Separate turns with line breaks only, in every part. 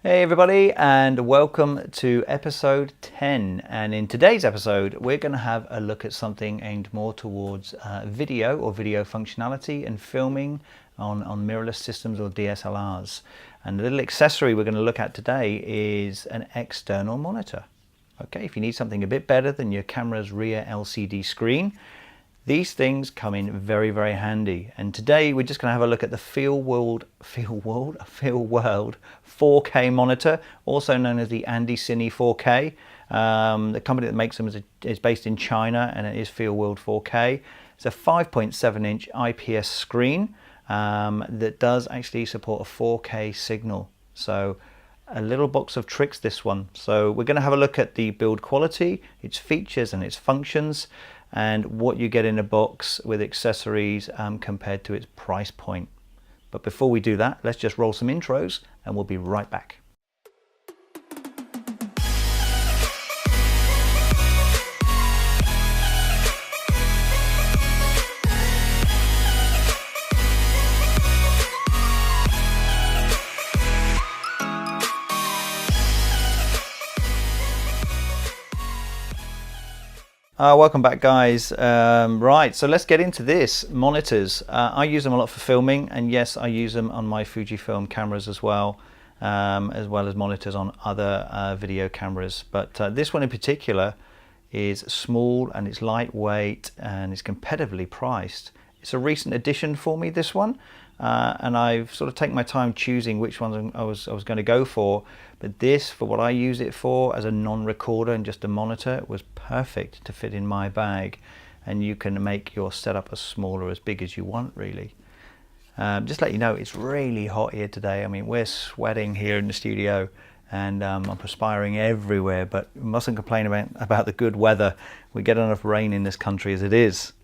Hey everybody, and welcome to episode 10. And in today's episode we're going to have a look at something aimed more towards video or video functionality and filming on mirrorless systems or DSLRs. And the little accessory we're going to look at today is an external monitor. Okay, if you need something a bit better than your camera's rear LCD screen, these things come in very, very handy. And today we're just going to have a look at the Feelworld 4K monitor, also known as the Cine 4K. The company that makes them is based in China, and it is Feelworld 4K. It's a 5.7-inch IPS screen that does actually support a 4K signal. So a little box of tricks, this one. So we're going to have a look at the build quality, its features and its functions, and what you get in a box with accessories compared to its price point. But before we do that, let's just roll some intros and we'll be right back. Welcome back, guys. Right, so let's get into this. Monitors. I use them a lot for filming, and yes, I use them on my Fujifilm cameras as well as monitors on other video cameras. But this one in particular is small and it's lightweight and it's competitively priced. It's a recent addition for me, this one, and I've sort of taken my time choosing which ones I was going to go for. But this, for what I use it for as a non-recorder and just a monitor, was perfect to fit in my bag. And you can make your setup as small or as big as you want, really. Just to let you know, it's really hot here today. I mean, we're sweating here in the studio, and I'm perspiring everywhere, but we mustn't complain about the good weather. We get enough rain in this country as it is.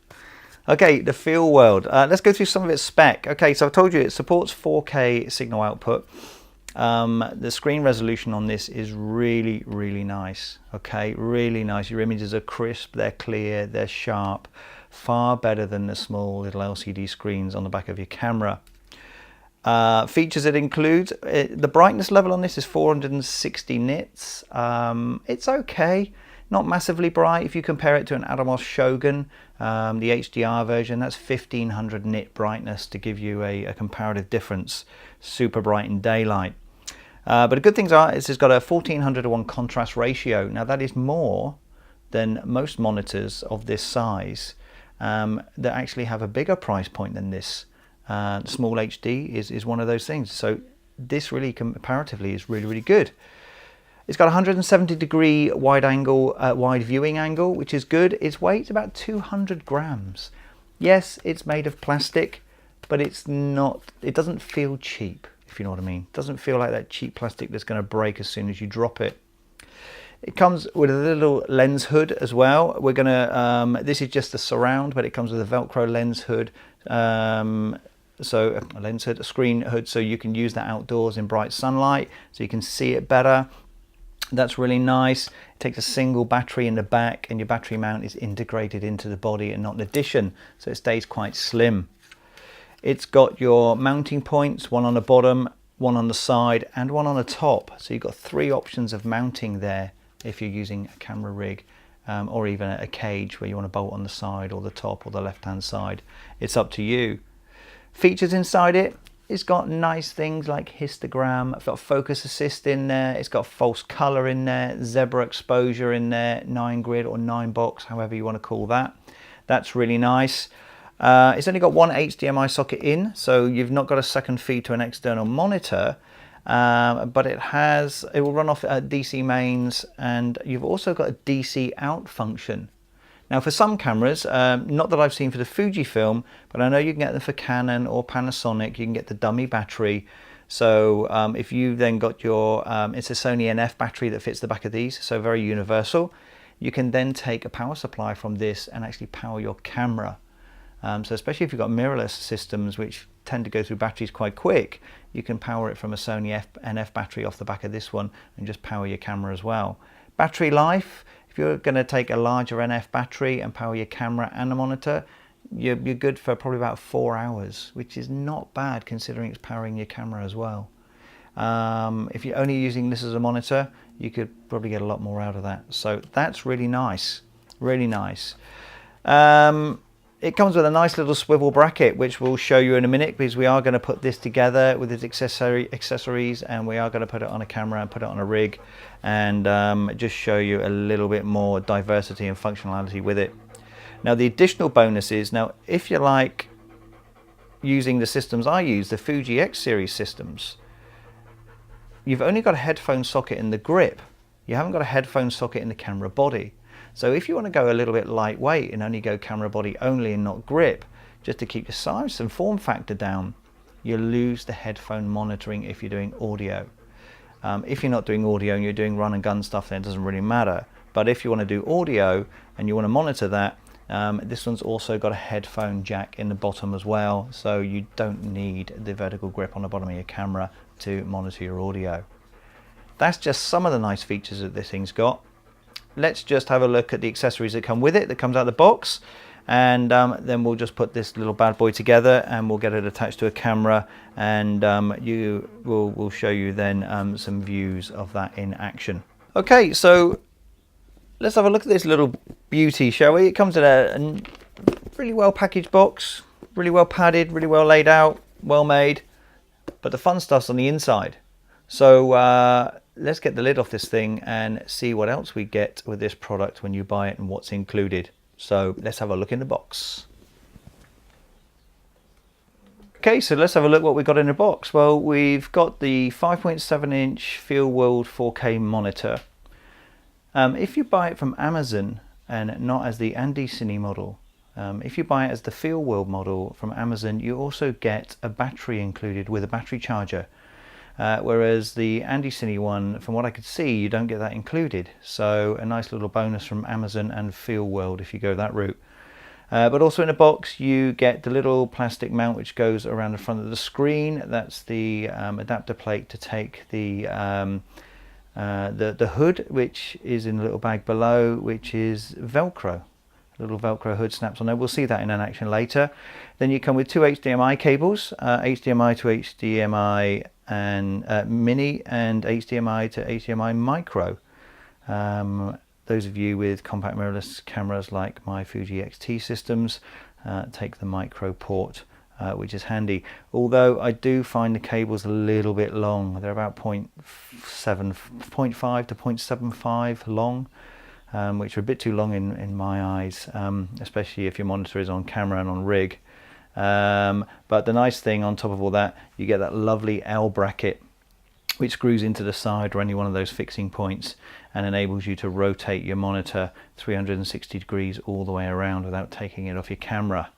Okay, the Feelworld. Let's go through some of its spec. Okay, so I've told you it supports 4K signal output. The screen resolution on this is really, really nice. Okay, really nice. Your images are crisp, they're clear, they're sharp. Far better than the small little LCD screens on the back of your camera. Features it includes, the brightness level on this is 460 nits. It's okay. Not massively bright. If you compare it to an Atomos Shogun, the HDR version, that's 1500 nit brightness to give you a comparative difference. Super bright in daylight. But the good things are it's got a 1400:1 contrast ratio. Now that is more than most monitors of this size that actually have a bigger price point than this. SmallHD is one of those things. So this really comparatively is really, really good. It's got a 170-degree wide viewing angle, which is good. Its weight's about 200 grams. Yes, it's made of plastic, but it doesn't feel cheap, if you know what I mean. It doesn't feel like that cheap plastic that's going to break as soon as you drop it. It comes with a little lens hood as well. We're gonna, this is just the surround, but it comes with a Velcro lens hood. So a lens hood, a screen hood, so you can use that outdoors in bright sunlight, so you can see it better. That's really nice. It takes a single battery in the back, and your battery mount is integrated into the body and not an addition, so it stays quite slim. It's got your mounting points, one on the bottom, one on the side, and one on the top. So you've got 3 options of mounting there if you're using a camera rig, or even a cage where you want to bolt on the side or the top or the left-hand side. It's up to you. Features inside it. It's got nice things like histogram, it's got focus assist in there, it's got false color in there, zebra exposure in there, 9 grid or 9 box, however you want to call that. That's really nice. It's only got one HDMI socket in, so you've not got a second feed to an external monitor, but it will run off DC mains, and you've also got a DC out function. Now for some cameras, not that I've seen for the Fujifilm, but I know you can get them for Canon or Panasonic, you can get the dummy battery. So if you then got your, it's a Sony NF battery that fits the back of these, so very universal. You can then take a power supply from this and actually power your camera. So especially if you've got mirrorless systems which tend to go through batteries quite quick, you can power it from a Sony NF battery off the back of this one and just power your camera as well. Battery life, if you're going to take a larger NF battery and power your camera and the monitor, you're good for probably about 4 hours, which is not bad considering it's powering your camera as well. If you're only using this as a monitor, you could probably get a lot more out of that. So that's really nice, really nice. It comes with a nice little swivel bracket, which we'll show you in a minute, because we are going to put this together with its accessories, and we are going to put it on a camera and put it on a rig, and just show you a little bit more diversity and functionality with it. Now the additional bonus is, now if you like using the systems I use, the Fuji X series systems, you've only got a headphone socket in the grip. You haven't got a headphone socket in the camera body. So if you want to go a little bit lightweight and only go camera body only and not grip, just to keep the size and form factor down, you lose the headphone monitoring if you're doing audio. If you're not doing audio and you're doing run and gun stuff, then it doesn't really matter. But if you want to do audio and you want to monitor that, this one's also got a headphone jack in the bottom as well, so you don't need the vertical grip on the bottom of your camera to monitor your audio. That's just some of the nice features that this thing's got. Let's just have a look at the accessories that come with it, that comes out of the box, and then we'll just put this little bad boy together and we'll get it attached to a camera, and we'll show you then some views of that in action. Okay, so let's have a look at this little beauty, shall we? It comes in a really well packaged box, really well padded, really well laid out, well made, but the fun stuff's on the inside. So let's get the lid off this thing and see what else we get with this product when you buy it and what's included. So let's have a look in the box. Okay, so let's have a look what we got in the box. Well, we've got the 5.7-inch Feelworld 4K monitor. If you buy it from Amazon and not as the Ambassador model, if you buy it as the Feelworld model from Amazon, you also get a battery included with a battery charger. Whereas the Ambassador one, from what I could see, you don't get that included. So a nice little bonus from Amazon and Feelworld if you go that route. But also in a box you get the little plastic mount which goes around the front of the screen. That's the adapter plate to take the hood, which is in a little bag below, which is Velcro. A little Velcro hood snaps on there. We'll see that in an action later. Then you come with two HDMI cables, HDMI to HDMI and mini, and HDMI to HDMI micro. Those of you with compact mirrorless cameras like my Fuji XT systems take the micro port, which is handy. Although I do find the cables a little bit long. They're about 0.5 to 0.75 long, which are a bit too long in my eyes, especially if your monitor is on camera and on rig. But the nice thing on top of all that, you get that lovely L bracket which screws into the side or any one of those fixing points and enables you to rotate your monitor 360 degrees all the way around without taking it off your camera.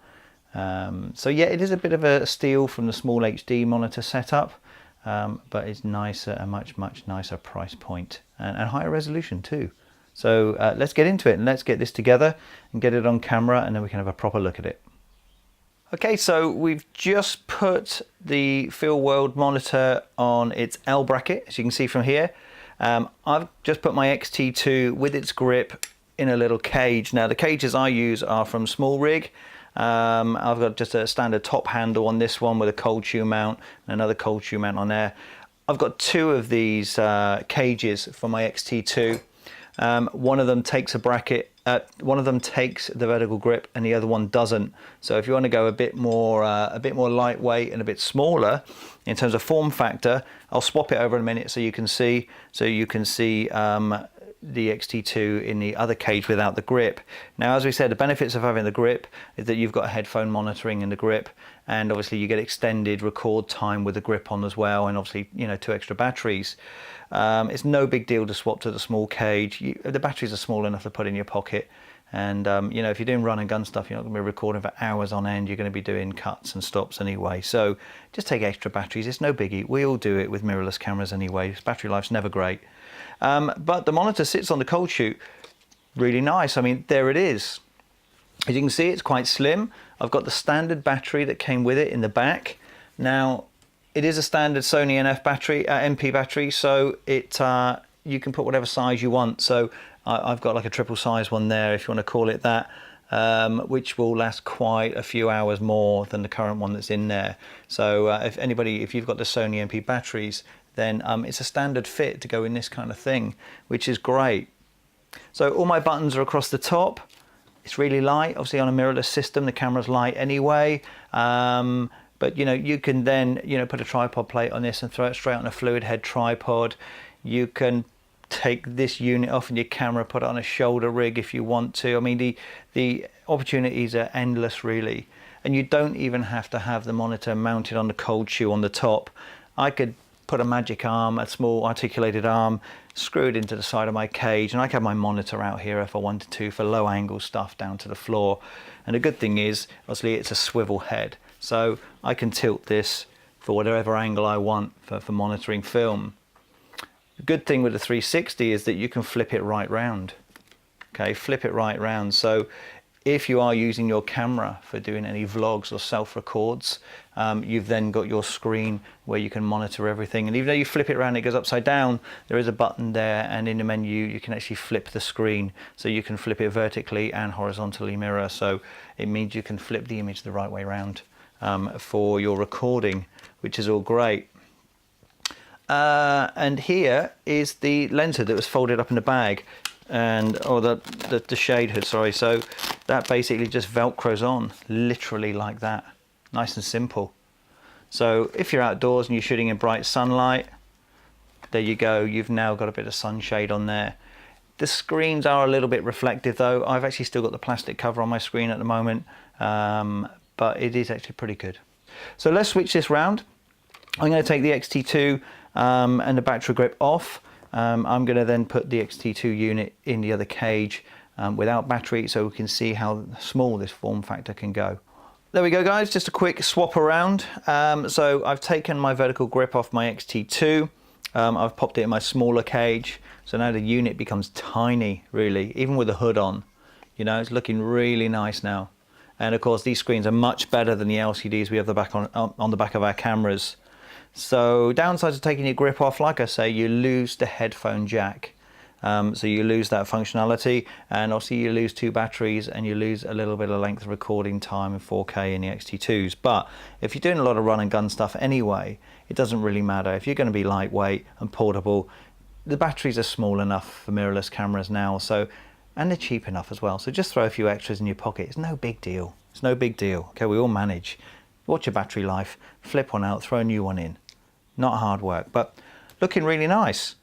So yeah, it is a bit of a steal from the SmallHD monitor setup, but it's nicer, a much nicer price point, and higher resolution too. So let's get into it and let's get this together and get it on camera, and then we can have a proper look at it. Okay, so we've just put the Feelworld monitor on its L bracket, as you can see from here. I've just put my XT2 with its grip in a little cage. Now the cages I use are from Small Rig. I've got just a standard top handle on this one with a cold shoe mount and another cold shoe mount on there. I've got two of these cages for my XT2. One of them takes a bracket, one of them takes the vertical grip and the other one doesn't. So if you want to go a bit more lightweight and a bit smaller in terms of form factor, I'll swap it over in a minute so you can see the XT2 in the other cage without the grip. Now, as we said, the benefits of having the grip is that you've got headphone monitoring in the grip, and obviously you get extended record time with the grip on as well, and obviously, you know, 2 extra batteries. It's no big deal to swap to the small cage. The batteries are small enough to put in your pocket, and you know, if you're doing run and gun stuff, you're not going to be recording for hours on end. You're going to be doing cuts and stops anyway, so just take extra batteries. It's no biggie. We all do it with mirrorless cameras anyway. Battery life's never great. But the monitor sits on the cold shoe really nice. I mean, there it is. As you can see, it's quite slim. I've got the standard battery that came with it in the back. Now, it is a standard Sony NF battery, MP battery, so it you can put whatever size you want. So I've got like a triple size one there, if you want to call it that, which will last quite a few hours more than the current one that's in there. So if you've got the Sony MP batteries, then it's a standard fit to go in this kind of thing, which is great. So all my buttons are across the top. It's really light. Obviously on a mirrorless system, the camera's light anyway. But you know, you can then, you know, put a tripod plate on this and throw it straight on a fluid head tripod. You can take this unit off in your camera, put it on a shoulder rig if you want to. I mean, the opportunities are endless really. And you don't even have to have the monitor mounted on the cold shoe on the top. I could put a magic arm, a small articulated arm, screw it into the side of my cage, and I can have my monitor out here if I wanted to for low angle stuff down to the floor. And the good thing is, obviously it's a swivel head. So I can tilt this for whatever angle I want for monitoring film. The good thing with the 360 is that you can flip it right round. Okay, flip it right round. So if you are using your camera for doing any vlogs or self-records, you've then got your screen where you can monitor everything. And even though you flip it around, it goes upside down, there is a button there, and in the menu you can actually flip the screen. So you can flip it vertically and horizontally mirror. So it means you can flip the image the right way around for your recording, which is all great. And here is the lens hood that was folded up in the bag, and the shade hood, sorry. So that basically just velcros on, literally like that, nice and simple. So if you're outdoors and you're shooting in bright sunlight, there you go, you've now got a bit of sunshade on there. The screens are a little bit reflective though. I've actually still got the plastic cover on my screen at the moment, but it is actually pretty good. So let's switch this round. I'm going to take the XT2 and the battery grip off. I'm going to then put the XT2 unit in the other cage without battery, so we can see how small this form factor can go. There we go guys, just a quick swap around. So I've taken my vertical grip off my XT2. I've popped it in my smaller cage, so now the unit becomes tiny really, even with the hood on. You know, it's looking really nice now. And of course these screens are much better than the LCDs we have on the back of our cameras. So downsides of taking your grip off, like I say, you lose the headphone jack. So you lose that functionality, and obviously you lose 2 batteries, and you lose a little bit of length of recording time in 4K in the XT2s. But if you're doing a lot of run and gun stuff anyway, it doesn't really matter. If you're going to be lightweight and portable, the batteries are small enough for mirrorless cameras now, so, and they're cheap enough as well. So just throw a few extras in your pocket. It's no big deal. It's no big deal. Okay, we all manage. Watch your battery life, flip one out, throw a new one in. Not hard work, but looking really nice.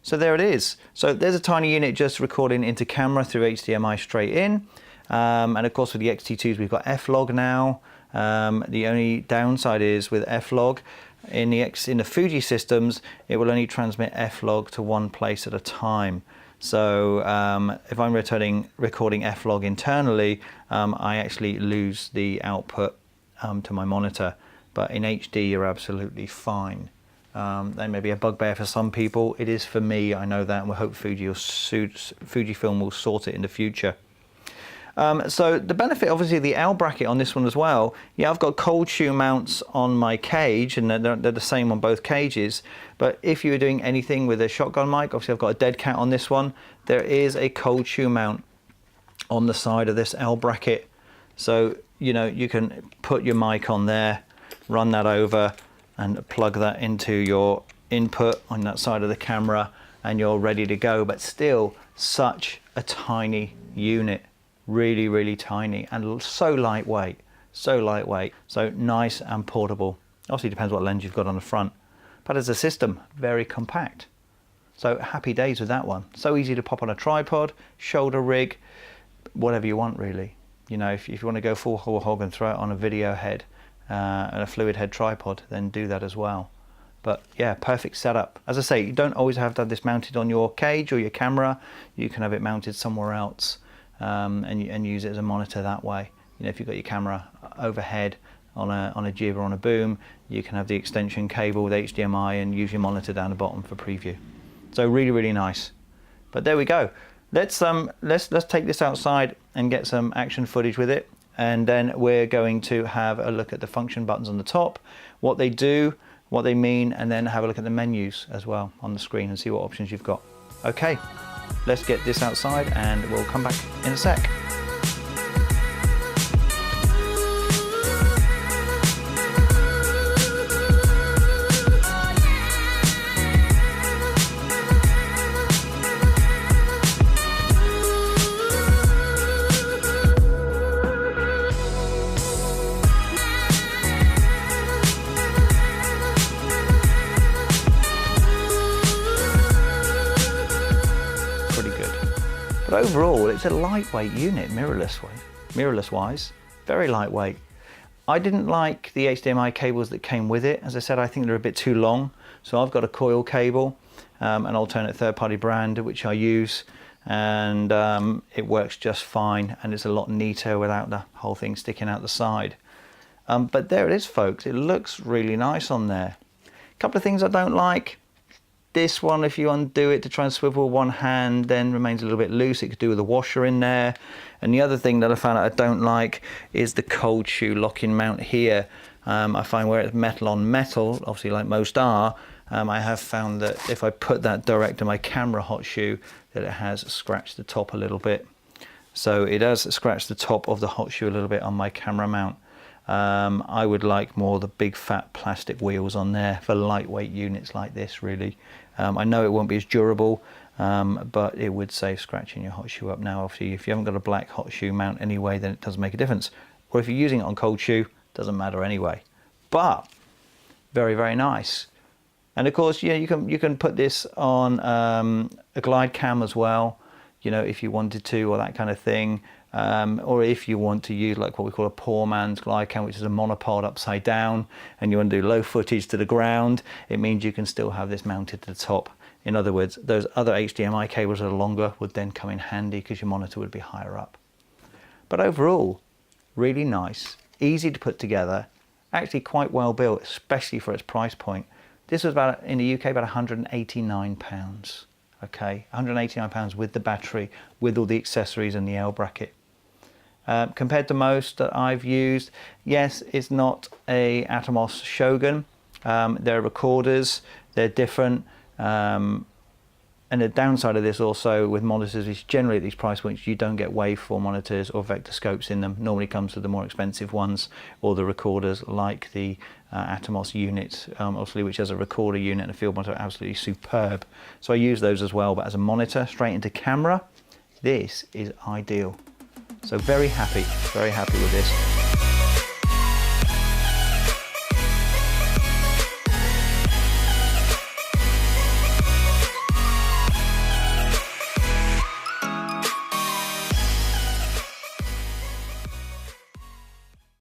So there it is. So there's a tiny unit just recording into camera through HDMI straight in. And of course with the XT2s we've got F-Log now. The only downside is with F-Log, in the Fuji systems, it will only transmit F-Log to one place at a time. So if I'm recording F-Log internally, I actually lose the output to my monitor. But in HD you're absolutely fine. That may be a bugbear for some people. It is for me, I know that, and we hope Fujifilm will sort it in the future. So the benefit, obviously, the L bracket on this one as well. Yeah, I've got cold shoe mounts on my cage, and they're the same on both cages. But if you were doing anything with a shotgun mic, obviously I've got a dead cat on this one. There is a cold shoe mount on the side of this L bracket. So, you know, you can put your mic on there, run that over, and plug that into your input on that side of the camera, and you're ready to go. But still, such a tiny unit, really, really tiny, and so lightweight, so nice and portable. Obviously depends what lens you've got on the front, but as a system, very compact. So happy days with that one. So easy to pop on a tripod, shoulder rig, whatever you want really. You know, if you want to go full whole hog and throw it on a video head and a fluid head tripod, then do that as well. But yeah, perfect setup. As I say, you don't always have to have this mounted on your cage or your camera. You can have it mounted somewhere else and use it as a monitor that way. You know, if you've got your camera overhead on a jib or on a boom, you can have the extension cable with HDMI and use your monitor down the bottom for preview. So really, really nice. But there we go. Let's take this outside and get some action footage with it. And then we're going to have a look at the function buttons on the top, what they do, what they mean, and then have a look at the menus as well on the screen and see what options you've got. Okay, let's get this outside and we'll come back in a sec. But overall, it's a lightweight unit, mirrorless wise, very lightweight. I didn't like the HDMI cables that came with it. As I said, I think they're a bit too long. So I've got a coil cable, an alternate third-party brand which I use, and it works just fine, and it's a lot neater without the whole thing sticking out the side. But there it is, folks. It looks really nice on there. A couple of things I don't like. This one, if you undo it to try and swivel one hand, then remains a little bit loose. It could do with a washer in there. And the other thing that I found out I don't like is the cold shoe locking mount here. I find where it's metal on metal, obviously like most are, I have found that if I put that direct to my camera hot shoe, that it has scratched the top a little bit. So it does scratch the top of the hot shoe a little bit on my camera mount. I would like more the big fat plastic wheels on there for lightweight units like this, really. I know it won't be as durable, but it would save scratching your hot shoe up. Now, obviously, if you haven't got a black hot shoe mount anyway, then it doesn't make a difference. Or if you're using it on cold shoe, doesn't matter anyway. But very, very nice. And of course, yeah, you can put this on a glide cam as well, you know, if you wanted to, or that kind of thing. Or if you want to use like what we call a poor man's glide cam, which is a monopod upside down, and you want to do low footage to the ground, it means you can still have this mounted to the top. In other words, those other HDMI cables that are longer would then come in handy because your monitor would be higher up. But overall, really nice, easy to put together, actually quite well built, especially for its price point. This was about, in the UK, about £189. Okay, £189 with the battery, with all the accessories and the L bracket. Compared to most that I've used, yes, it's not a Atomos Shogun. They're recorders, they're different. And the downside of this also with monitors is generally at these price points you don't get waveform monitors or vector scopes in them. Normally comes with the more expensive ones or the recorders like the Atomos unit, obviously, which has a recorder unit and a field monitor, absolutely superb. So I use those as well, but as a monitor straight into camera, this is ideal. So very happy with this.